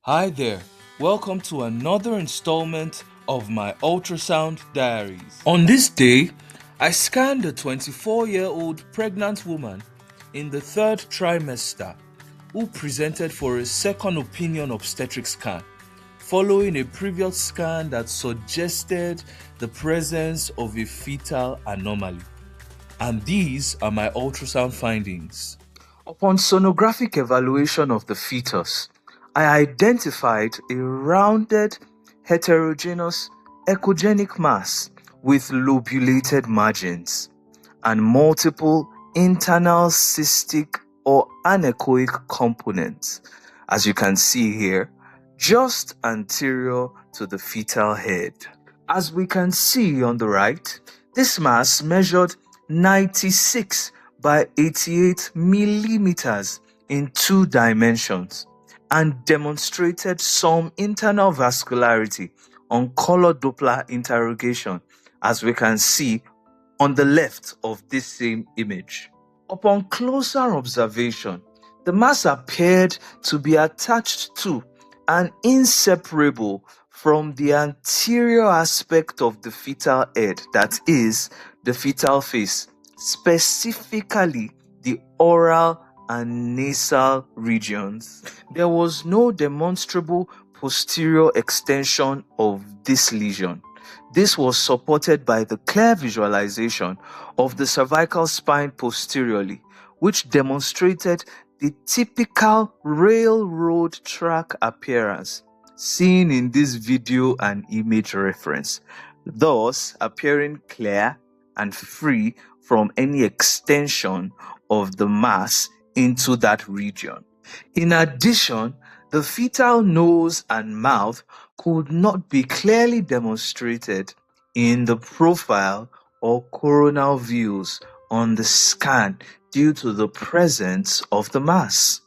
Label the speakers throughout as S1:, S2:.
S1: Hi there, welcome to another installment of My Ultrasound Diaries. On this day, I scanned a 24-year-old pregnant woman in the third trimester who presented for a second opinion obstetric scan following a previous scan that suggested the presence of a fetal anomaly. And these are my ultrasound findings. Upon sonographic evaluation of the fetus, I identified a rounded, heterogeneous, echogenic mass with lobulated margins and multiple internal cystic or anechoic components, as you can see here, just anterior to the fetal head. As we can see on the right, this mass measured 96 by 88 millimeters in 2 dimensions and demonstrated some internal vascularity on color Doppler interrogation, as we can see on the left of this same image. Upon closer observation, the mass appeared to be attached to and inseparable from the anterior aspect of the fetal head, that is, the fetal face, specifically the oral and nasal regions. There was no demonstrable posterior extension of this lesion. This was supported by the clear visualization of the cervical spine posteriorly, which demonstrated the typical railroad track appearance seen in this video and image reference, thus appearing clear and free from any extension of the mass into that region. In addition, the fetal nose and mouth could not be clearly demonstrated in the profile or coronal views on the scan due to the presence of the mass.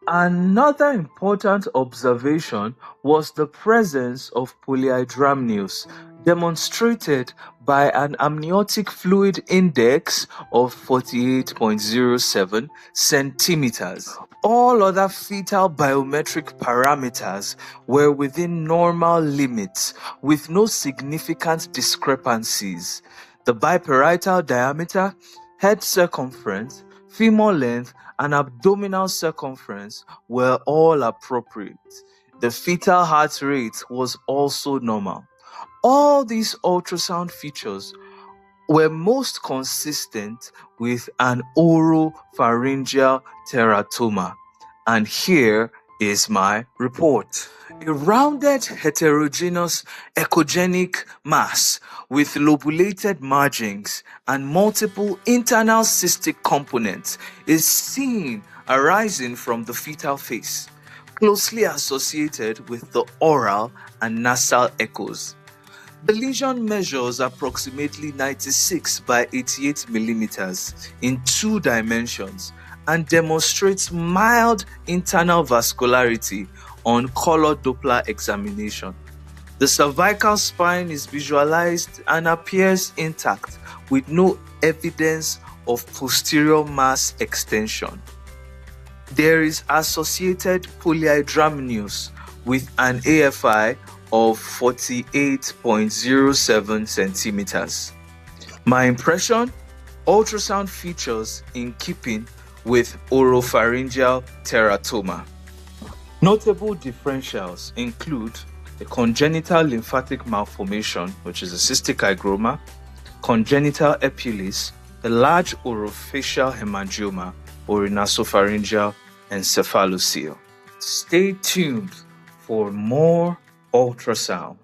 S1: Another important observation was the presence of polyhydramnios, demonstrated by an amniotic fluid index of 48.07 centimeters. All other fetal biometric parameters were within normal limits, with no significant discrepancies. The biparietal diameter, head circumference, femur length, and abdominal circumference were all appropriate. The fetal heart rate was also normal. All these ultrasound features were most consistent with an oropharyngeal teratoma. And here is my report. A rounded heterogeneous echogenic mass with lobulated margins and multiple internal cystic components is seen arising from the fetal face, closely associated with the oral and nasal echoes. The lesion measures approximately 96 by 88 millimeters in 2 dimensions and demonstrates mild internal vascularity on color Doppler examination. The cervical spine is visualized and appears intact with no evidence of posterior mass extension. There is associated polyhydramnios with an AFI of 48.07 centimeters. My impression: ultrasound features in keeping with oropharyngeal teratoma. Notable differentials include a congenital lymphatic malformation, which is a cystic hygroma, congenital epulis, a large orofacial hemangioma, or a nasopharyngeal encephalocele. Stay tuned for more ultrasound.